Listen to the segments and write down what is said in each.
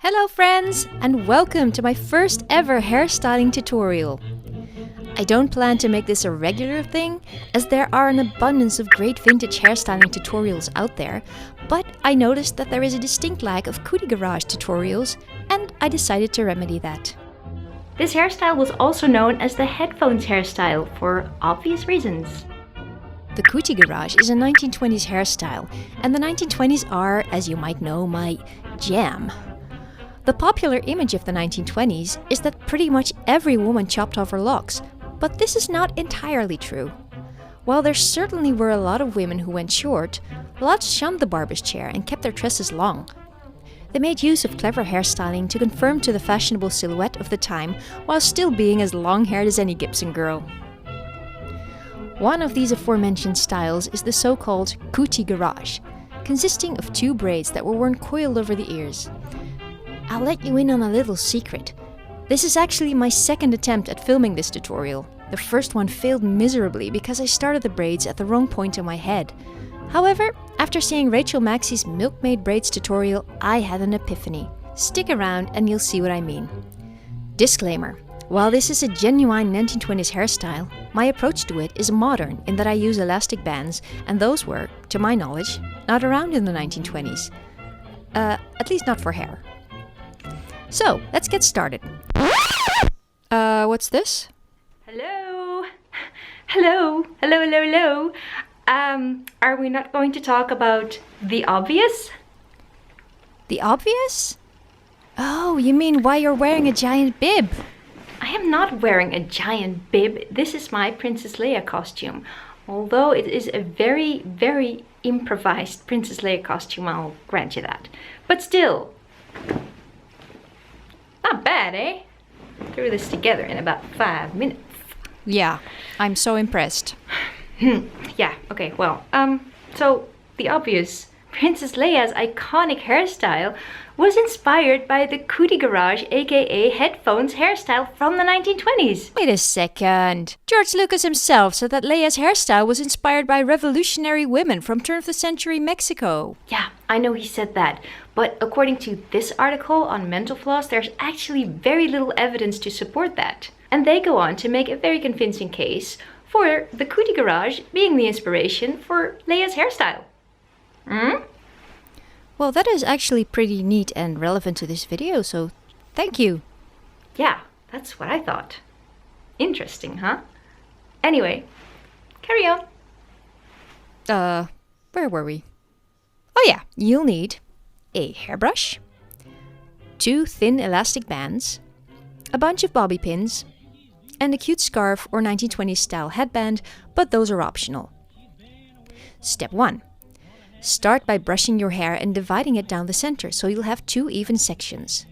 Hello friends, and welcome to my first ever hairstyling tutorial. I don't plan to make this a regular thing, as there are an abundance of great vintage hairstyling tutorials out there, but I noticed that there is a distinct lack of Cootie Garage tutorials, and I decided to remedy that. This hairstyle was also known as the headphones hairstyle for obvious reasons. The Cootie Garage is a 1920s hairstyle, and the 1920s are, as you might know, my jam. The popular image of the 1920s is that pretty much every woman chopped off her locks, but this is not entirely true. While there certainly were a lot of women who went short, lots shunned the barber's chair and kept their tresses long. They made use of clever hairstyling to conform to the fashionable silhouette of the time while still being as long-haired as any Gibson girl. One of these aforementioned styles is the so-called Cootie Garage, consisting of two braids that were worn coiled over the ears. I'll let you in on a little secret. This is actually my second attempt at filming this tutorial. The first one failed miserably because I started the braids at the wrong point in my head. However, after seeing Rachel Maxey's Milkmaid Braids tutorial, I had an epiphany. Stick around and you'll see what I mean. Disclaimer. While this is a genuine 1920s hairstyle, my approach to it is modern in that I use elastic bands, and those were, to my knowledge, not around in the 1920s. At least not for hair. So, let's get started. What's this? Hello? Hello? Are we not going to talk about the obvious? The obvious? Oh, you mean why you're wearing a giant bib? I am not wearing a giant bib. This is my Princess Leia costume. Although it is a very, very improvised Princess Leia costume, I'll grant you that. But still, not bad, eh? Threw this together in about 5 minutes. Yeah, I'm so impressed. Yeah, okay, well, so the obvious. Princess Leia's iconic hairstyle was inspired by the Cootie Garage, a.k.a. headphones hairstyle from the 1920s. Wait a second. George Lucas himself said that Leia's hairstyle was inspired by revolutionary women from turn-of-the-century Mexico. Yeah, I know he said that, but according to this article on Mental Floss, there's actually very little evidence to support that. And they go on to make a very convincing case for the Cootie Garage being the inspiration for Leia's hairstyle. Well, that is actually pretty neat and relevant to this video, so thank you. Yeah, that's what I thought. Interesting, huh? Anyway, carry on. Where were we? Oh yeah, you'll need a hairbrush, 2 thin elastic bands, a bunch of bobby pins, and a cute scarf or 1920s style headband, but those are optional. Step 1. Start by brushing your hair and dividing it down the center so you'll have 2 even sections.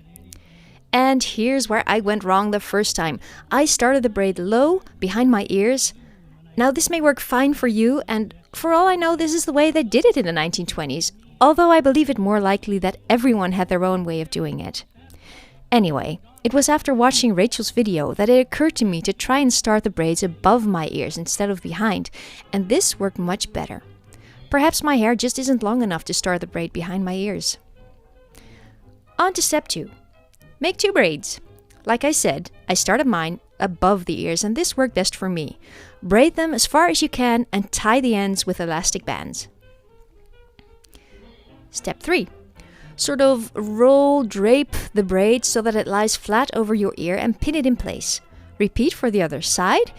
And here's where I went wrong the first time. I started the braid low, behind my ears. Now this may work fine for you, and for all I know this is the way they did it in the 1920s, although I believe it more likely that everyone had their own way of doing it. Anyway, it was after watching Rachel's video that it occurred to me to try and start the braids above my ears instead of behind, and this worked much better. Perhaps my hair just isn't long enough to start the braid behind my ears. On to step 2. Make 2 braids. Like I said, I started mine above the ears and this worked best for me. Braid them as far as you can and tie the ends with elastic bands. Step 3. Sort of drape the braid so that it lies flat over your ear and pin it in place. Repeat for the other side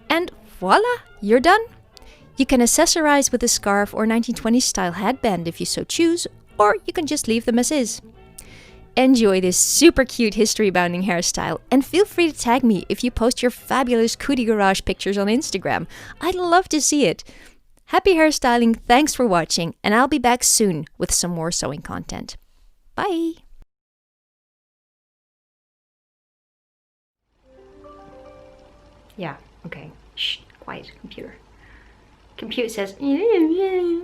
and voila, you're done. You can accessorize with a scarf or 1920s style headband if you so choose, or you can just leave them as is. Enjoy this super cute history-bounding hairstyle, and feel free to tag me if you post your fabulous Cootie Garage pictures on Instagram. I'd love to see it. Happy hairstyling, thanks for watching, and I'll be back soon with some more sewing content. Bye! Yeah, okay. Shh, quiet, computer. Computer says, anyway.